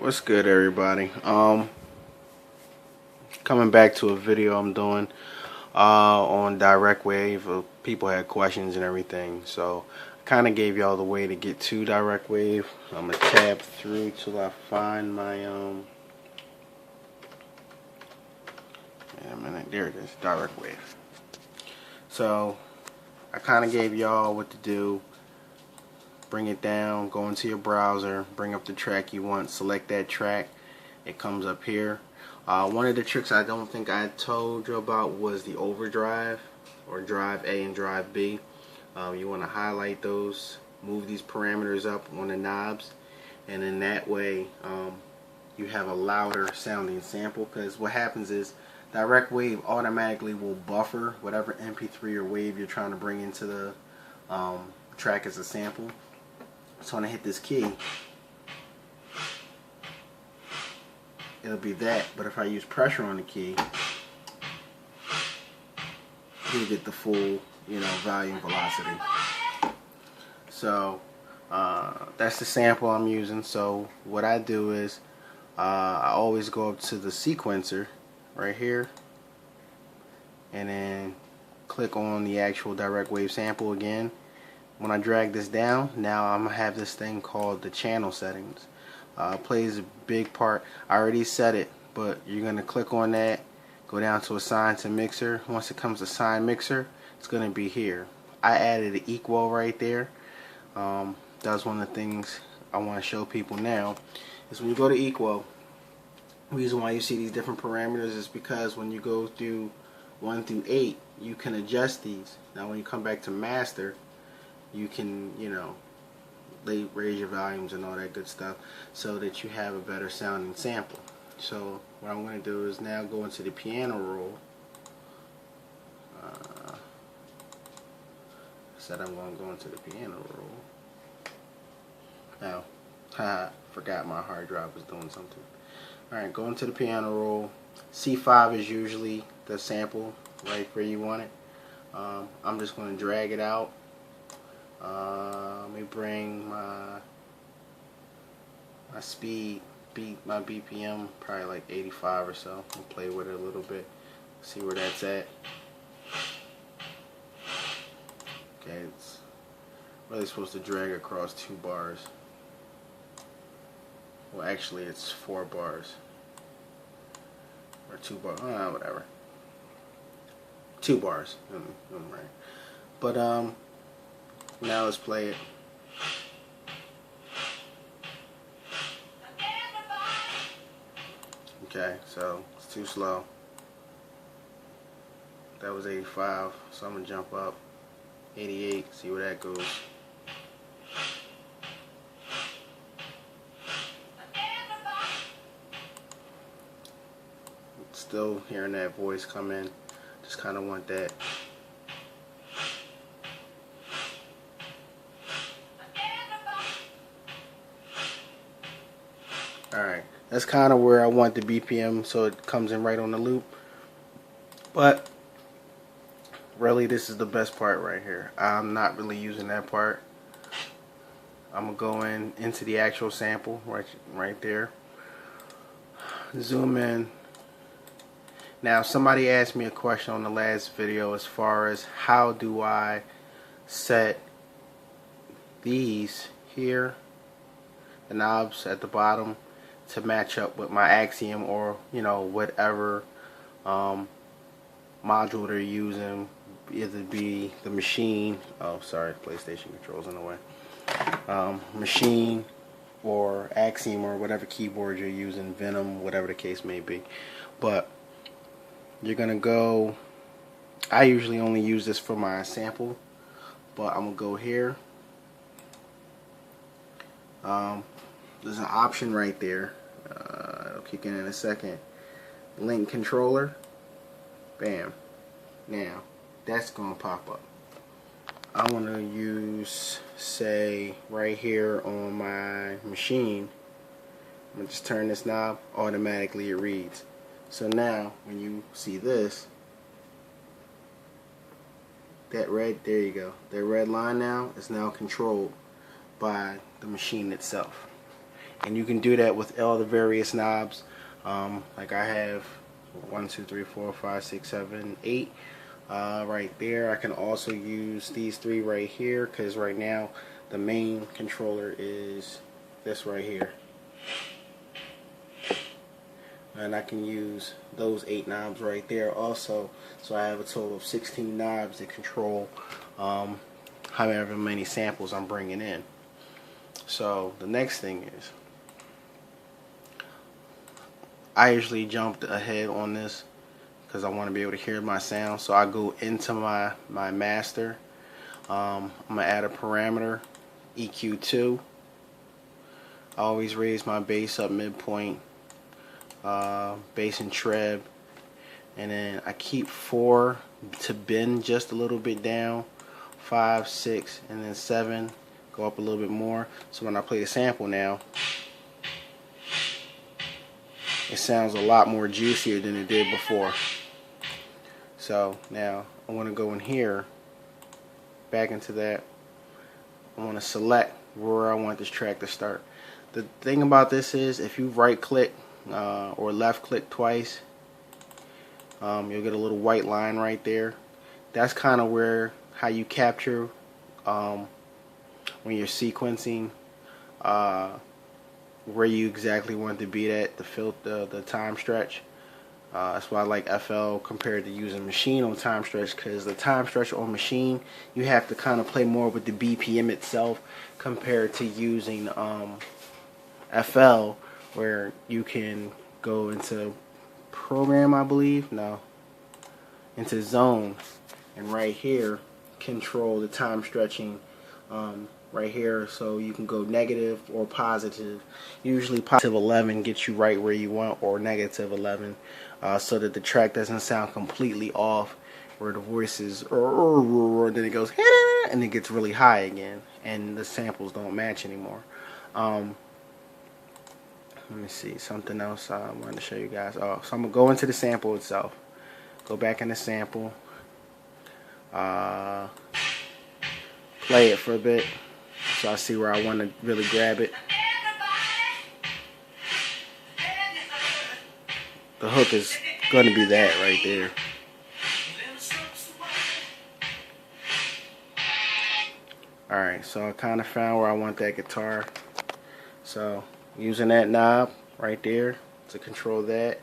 What's good, everybody? Coming back to a video I'm doing on directwave. People had questions and everything, so I kind of gave y'all the way to get to directwave. I'm gonna tab through till I find my wait a minute, there it is, directwave. So I kind of gave y'all what to do. Bring it down, go into your browser, bring up the track you want, select that track. It comes up here. One of the tricks I don't think I told you about was the overdrive, or drive A and drive B. You want to highlight those, move these parameters up on the knobs, and in that way you have a louder sounding sample, because what happens is directwave automatically will buffer whatever MP3 or wave you're trying to bring into the track as a sample. So when I hit this key, it'll be that, but if I use pressure on the key, you'll get the full, volume velocity. So that's the sample I'm using. So what I do is I always go up to the sequencer right here and then click on the actual directwave sample again. When I drag this down, now I'm gonna have this thing called the channel settings. Plays a big part. I already set it, but you're gonna click on that, go down to assign to mixer. Once it comes to assign mixer, it's gonna be here. I added an equal right there. That's one of the things I want to show people now. Is when you go to equal, the reason why you see these different parameters is because when you go through 1 through 8, you can adjust these. Now when you come back to master, you can, raise your volumes and all that good stuff so that you have a better sounding sample. So what I'm going to do is now go into the piano roll. I said I'm going to go into the piano roll. Now, forgot my hard drive was doing something. Alright, go into the piano roll. C5 is usually the sample right where you want it. I'm just going to drag it out. Let me bring my speed, my BPM, probably like 85 or so, and play with it a little bit, see where that's at. Okay, it's really supposed to drag across 2 bars. Well, actually it's 4 bars, or 2 bars, whatever. 2 bars, I'm right. But now let's play it. Okay, so it's too slow. That was 85, so I'm gonna jump up 88, see where that goes. Still hearing that voice come in. Just kind of want that. Alright, that's kind of where I want the BPM, so it comes in right on the loop. But really, this is the best part right here. I'm not really using that part. I'm going to go into the actual sample right there. Zoom in. Now, somebody asked me a question on the last video as far as how do I set these here, the knobs at the bottom, to match up with my Axiom or whatever module they're using, either be the machine, oh sorry, PlayStation controls in the way, machine or Axiom or whatever keyboard you're using, Venom, whatever the case may be. But you're gonna go, I usually only use this for my sample, but I'm gonna go here. There's an option right there. It'll kick in a second. Link controller. Bam. Now that's gonna pop up. I want to use, say, right here on my machine. I'm gonna just turn this knob. Automatically it reads. So now when you see this, that red, there you go. That red line now is now controlled by the machine itself. And you can do that with all the various knobs. Like I have 1, 2, 3, 4, 5, 6, 7, 8 right there. I can also use these 3 right here, because right now the main controller is this right here. And I can use those 8 knobs right there also. So I have a total of 16 knobs that control however many samples I'm bringing in. So the next thing is, I usually jumped ahead on this because I want to be able to hear my sound. So I go into my master. I'm going to add a parameter, EQ2. I always raise my bass up midpoint, bass and treb, and then I keep 4 to bend just a little bit down, 5, 6, and then 7, go up a little bit more. So when I play the sample now, it sounds a lot more juicier than it did before. So now I want to go in here, back into that. I want to select where I want this track to start. The thing about this is, if you right click or left click twice, you'll get a little white line right there. That's kind of where how you capture when you're sequencing where you exactly want to be at the time stretch. That's why I like FL compared to using machine on time stretch, because the time stretch on machine, you have to kind of play more with the BPM itself compared to using FL, where you can go into program, I believe, no, into zone, and right here control the time stretching right here, so you can go negative or positive. Usually positive 11 gets you right where you want, or negative 11, so that the track doesn't sound completely off, where the voice is then it goes and it gets really high again, and the samples don't match anymore. Let me see, something else I wanted to show you guys. So I'm gonna go into the sample itself, go back in the sample, play it for a bit so I see where I want to really grab it. The hook is going to be that right there. Alright, so I kind of found where I want that guitar. So using that knob right there to control that.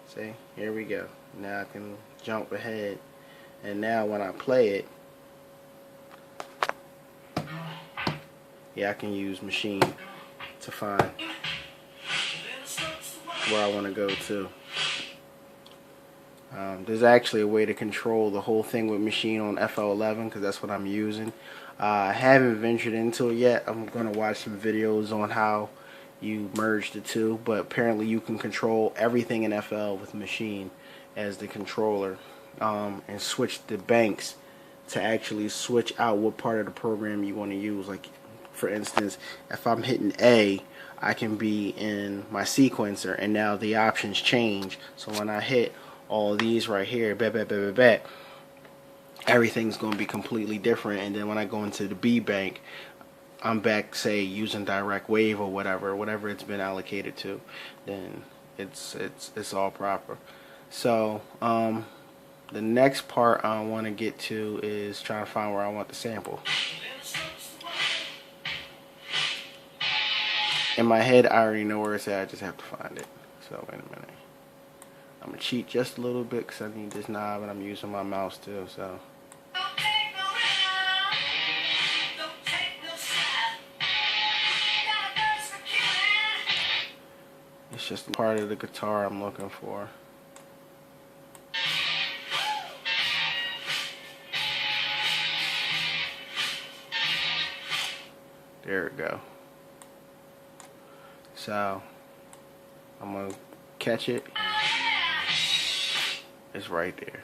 See, here we go. Now I can jump ahead, and now when I play it, yeah, I can use machine to find where I want to go to. There's actually a way to control the whole thing with machine on FL11, because that's what I'm using. I haven't ventured into it yet. I'm going to watch some videos on how you merge the two, but apparently you can control everything in FL with machine as the controller, and switch the banks to actually switch out what part of the program you want to use. Like, for instance, if I'm hitting A, I can be in my sequencer, and now the options change. So when I hit all these right here, everything's going to be completely different. And then when I go into the B bank, I'm back, say, using directwave or whatever it's been allocated to, then it's all proper. So the next part I want to get to is trying to find where I want the sample. In my head, I already know where it's at. I just have to find it. So wait a minute. I'm gonna cheat just a little bit because I need this knob, and I'm using my mouse too. So. It's just part of the guitar I'm looking for. There we go. So I'm gonna catch it. It's right there.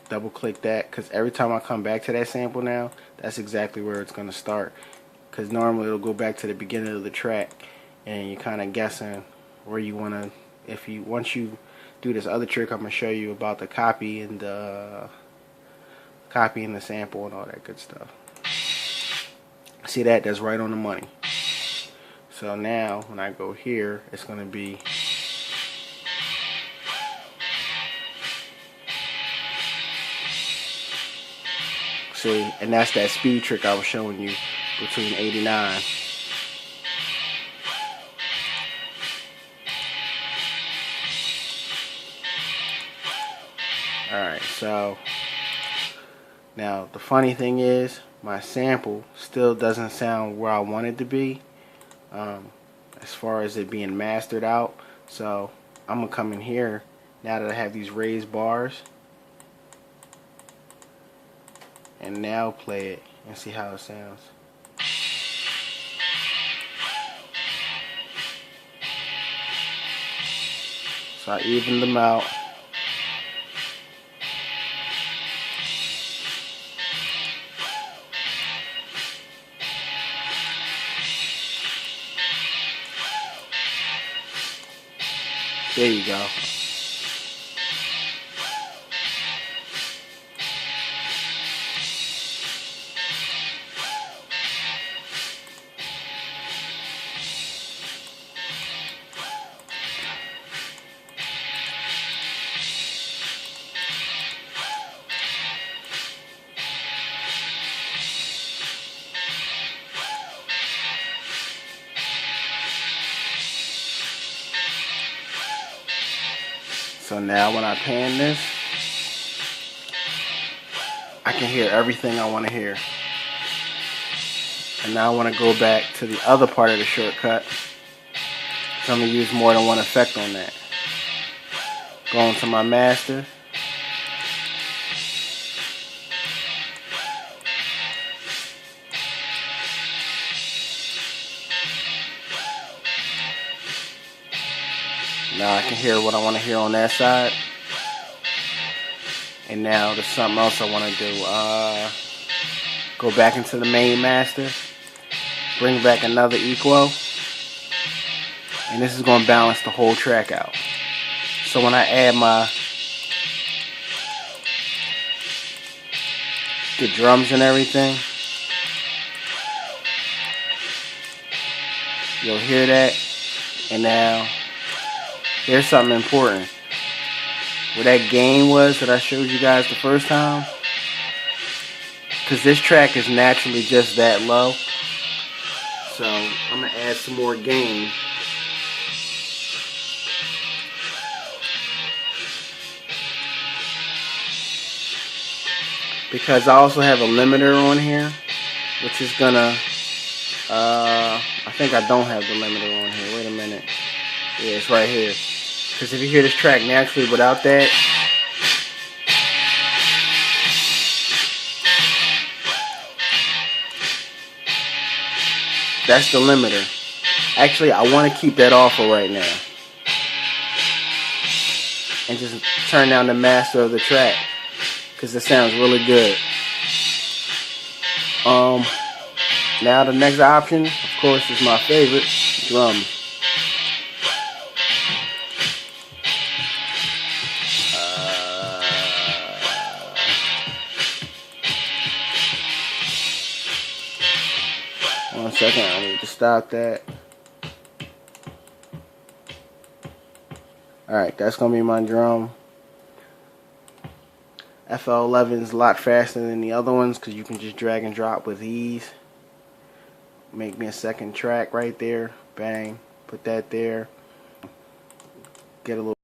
Double click that, because every time I come back to that sample now, that's exactly where it's gonna start. Because normally it'll go back to the beginning of the track, and you're kind of guessing where you want to. Once you do this other trick, I'm gonna show you about the copy and the sample and all that good stuff. See that? That's right on the money. So now when I go here, it's going to be see, and that's that speed trick I was showing you between 89. Alright, so now the funny thing is my sample still doesn't sound where I want it to be as far as it being mastered out. So I'm going to come in here now that I have these raised bars and now play it and see how it sounds. So I even them out. There you go. So now when I pan this, I can hear everything I want to hear. And now I want to go back to the other part of the shortcut. So I'm going to use more than one effect on that. Go into my master. Now I can hear what I want to hear on that side. And now there's something else I want to do. Go back into the main master. Bring back another equal. And this is going to balance the whole track out. So when I add the drums and everything, you'll hear that. And now here's something important. Where that gain was that I showed you guys the first time, because this track is naturally just that low, so I'm going to add some more gain. Because I also have a limiter on here, which is going to, I think I don't have the limiter on here. Wait a minute. Yeah, it's right here. Because if you hear this track naturally without that, that's the limiter. Actually, I want to keep that off for right now. And just turn down the master of the track. Because it sounds really good. Now the next option, of course, is my favorite, drums. One second, I need to stop that. Alright, that's going to be my drum. FL11 is a lot faster than the other ones because you can just drag and drop with ease. Make me a second track right there. Bang. Put that there. Get a little